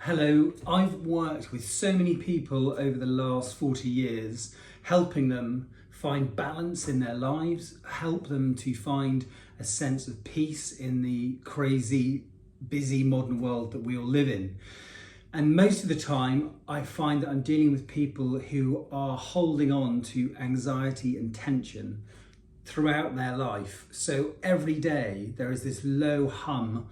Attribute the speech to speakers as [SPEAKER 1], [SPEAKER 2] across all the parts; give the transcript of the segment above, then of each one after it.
[SPEAKER 1] Hello, I've worked with so many people over the last 40 years, helping them find balance in their lives, help them to find a sense of peace in the crazy, busy modern world that we all live in. And most of the time, I find that I'm dealing with people who are holding on to anxiety and tension throughout their life. So every day there is this low hum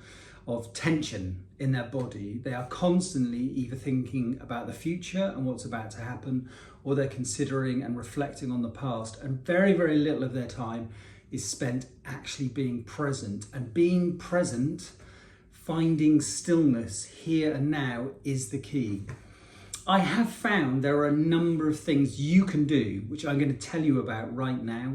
[SPEAKER 1] of tension in their body. They are constantly either thinking about the future and what's about to happen, or they're considering and reflecting on the past. And very, very little of their time is spent actually being present. And being present, finding stillness here and now, is the key. I have found there are a number of things you can do, which I'm going to tell you about right now,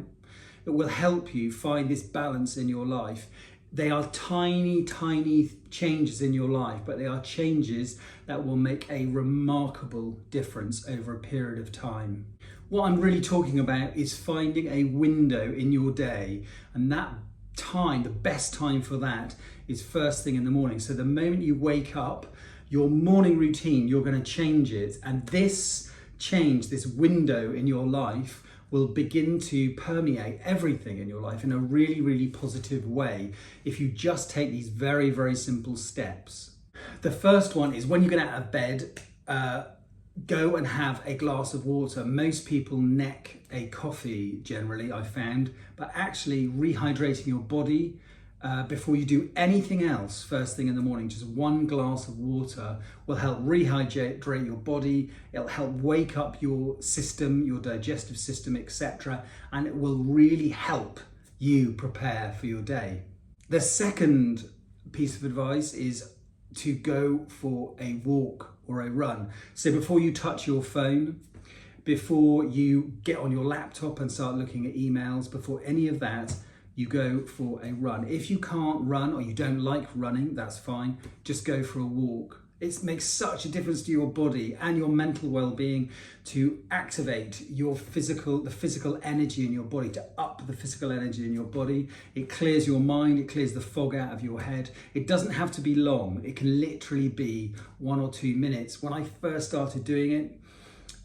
[SPEAKER 1] that will help you find this balance in your life. They are tiny, tiny changes in your life, but they are changes that will make a remarkable difference over a period of time. What I'm really talking about is finding a window in your day, and that time, the best time for that is first thing in the morning. So the moment you wake up, your morning routine, you're going to change it, and this change, this window in your life, will begin to permeate everything in your life in a really, really positive way if you just take these very, very simple steps. The first one is when you get out of bed, go and have a glass of water. Most people neck a coffee generally, I found, but actually rehydrating your body before you do anything else first thing in the morning, just one glass of water will help rehydrate your body. It'll help wake up your system, your digestive system, etc. And it will really help you prepare for your day. The second piece of advice is to go for a walk or a run. So before you touch your phone, before you get on your laptop and start looking at emails, before any of that, you go for a run. If you can't run or you don't like running, that's fine. Just go for a walk. It makes such a difference to your body and your mental well-being to activate the physical energy in your body, to up the physical energy in your body. It clears your mind, it clears the fog out of your head. It doesn't have to be long. It can literally be 1 or 2 minutes. When I first started doing it,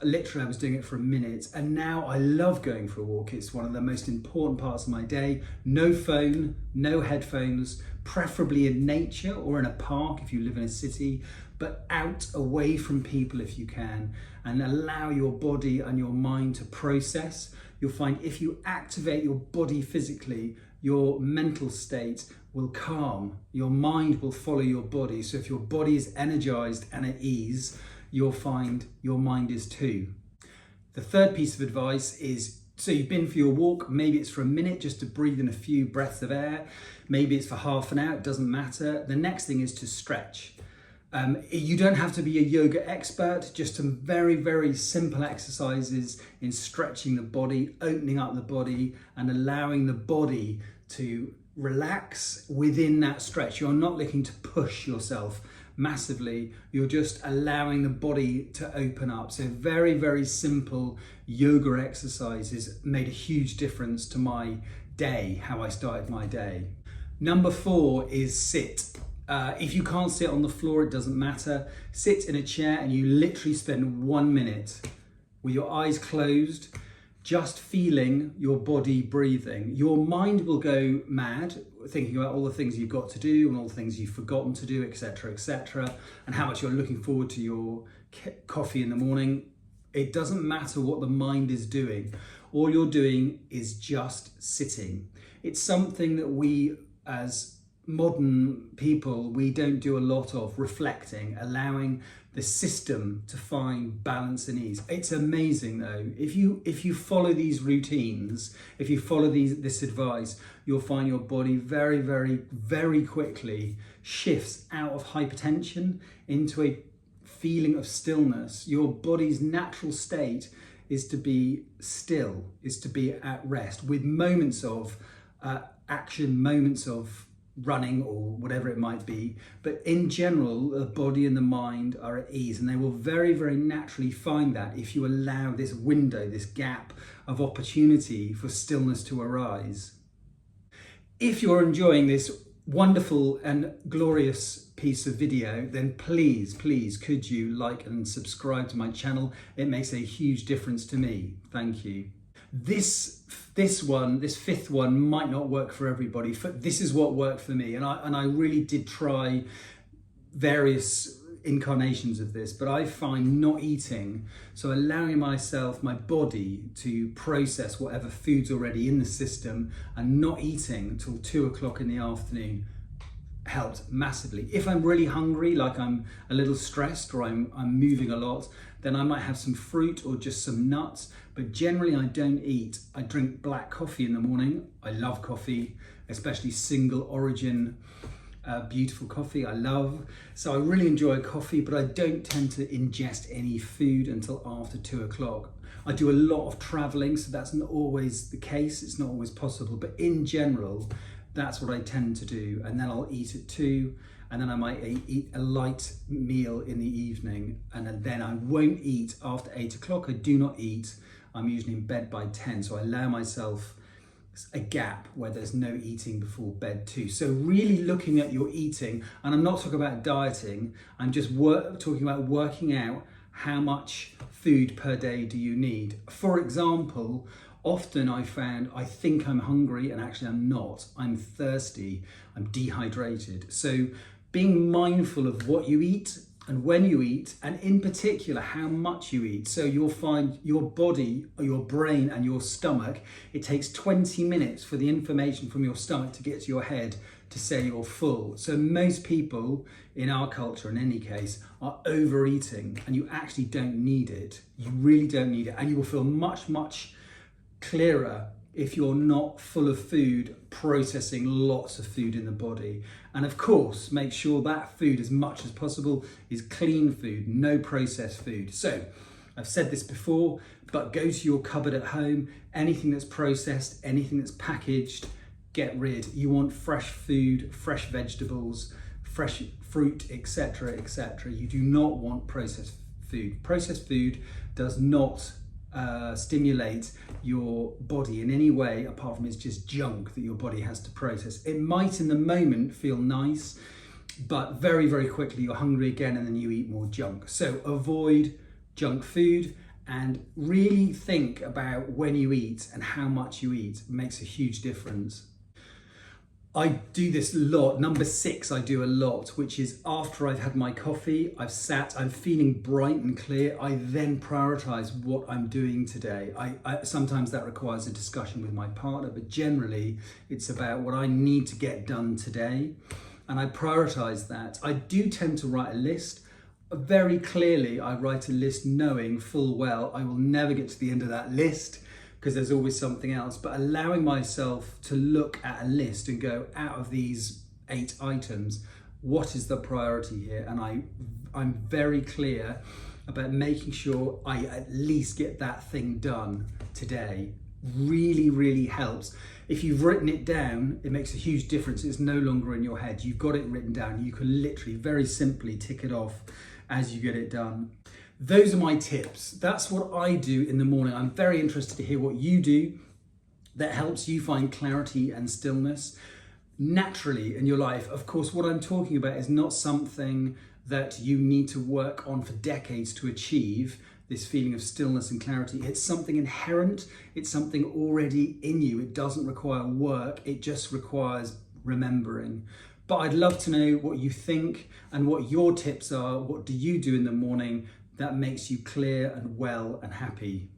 [SPEAKER 1] literally I was doing it for a minute, and now I love going for a walk. It's one of the most important parts of my day. No phone, no headphones, preferably in nature or in a park if you live in a city, but out away from people if you can, and allow your body and your mind to process. You'll find if you activate your body physically, your mental state will calm, your mind will follow your body. So if your body is energized and at ease, you'll find your mind is too. The third piece of advice is, so you've been for your walk, maybe it's for a minute just to breathe in a few breaths of air, maybe it's for half an hour, it doesn't matter. The next thing is to stretch. You don't have to be a yoga expert, just some very, very simple exercises in stretching the body, opening up the body and allowing the body to relax within that stretch. You're not looking to push yourself massively, you're just allowing the body to open up. So very, very simple yoga exercises made a huge difference to my day, how I started my day. Number 4 is sit. If you can't sit on the floor, it doesn't matter. Sit in a chair and you literally spend 1 minute with your eyes closed, just feeling your body breathing. Your mind will go mad, thinking about all the things you've got to do and all the things you've forgotten to do, etc., and how much you're looking forward to your coffee in the morning. It doesn't matter what the mind is doing. All you're doing is just sitting. It's something that we, as modern people, we don't do a lot of, reflecting, allowing the system to find balance and ease. It's amazing though. If you follow these routines, if you follow this advice, you'll find your body very, very, very quickly shifts out of hypertension into a feeling of stillness. Your body's natural state is to be still, is to be at rest, with moments of action, moments of running or whatever it might be, but in general the body and the mind are at ease, and they will very, very naturally find that if you allow this window, this gap of opportunity for stillness to arise. If you're enjoying this wonderful and glorious piece of video, then please could you like and subscribe to my channel. It makes a huge difference to me. Thank you. This fifth one might not work for everybody. This is what worked for me, and I really did try various incarnations of this, but I find not eating, so allowing myself, my body, to process whatever food's already in the system and not eating until 2 o'clock in the afternoon helped massively. If I'm really hungry, like I'm a little stressed or I'm moving a lot, then I might have some fruit or just some nuts, but generally I don't eat. I drink black coffee in the morning. I love coffee, especially single origin beautiful coffee I love. So I really enjoy coffee, but I don't tend to ingest any food until after 2 o'clock. I do a lot of traveling, so that's not always the case. It's not always possible, but in general, that's what I tend to do. And then I'll eat at 2, and then I might eat a light meal in the evening, and then I won't eat after 8 o'clock. I do not eat. I'm usually in bed by 10, so I allow myself a gap where there's no eating before bed too. So really looking at your eating, and I'm not talking about dieting, I'm just talking about working out how much food per day do you need. For example, often I found I think I'm hungry and actually I'm not. I'm thirsty, I'm dehydrated. So being mindful of what you eat and when you eat, and in particular how much you eat. So you'll find your body, your brain and your stomach, it takes 20 minutes for the information from your stomach to get to your head to say you're full. So most people in our culture, in any case, are overeating, and you actually don't need it. You really don't need it, and you will feel much clearer if you're not full of food, processing lots of food in the body. And of course, make sure that food, as much as possible, is clean food, no processed food. So I've said this before, but go to your cupboard at home. Anything that's processed, anything that's packaged, get rid. You want fresh food, fresh vegetables, fresh fruit, etc., etc. You do not want processed food. Processed food does not stimulate your body in any way, apart from it's just junk that your body has to process. It might in the moment feel nice, but very quickly you're hungry again, and then you eat more junk. So avoid junk food and really think about when you eat and how much you eat. It makes a huge difference. I do this a lot. Number 6, I do a lot, which is after I've had my coffee, I'm feeling bright and clear. I then prioritize what I'm doing today. Sometimes that requires a discussion with my partner, but generally it's about what I need to get done today. And I prioritize that. I do tend to write a list. Very clearly, I write a list knowing full well I will never get to the end of that list, because there's always something else, but allowing myself to look at a list and go, out of these 8 items, what is the priority here? And I'm very clear about making sure I at least get that thing done today. Really helps. If you've written it down, it makes a huge difference. It's no longer in your head. You've got it written down. You can literally very simply tick it off as you get it done. Those are my tips. That's what I do in the morning. I'm very interested to hear what you do that helps you find clarity and stillness naturally in your life. Of course, what I'm talking about is not something that you need to work on for decades to achieve, this feeling of stillness and clarity. It's something inherent. It's something already in you. It doesn't require work. It just requires remembering. But I'd love to know what you think and what your tips are. What do you do in the morning that makes you clear and well and happy?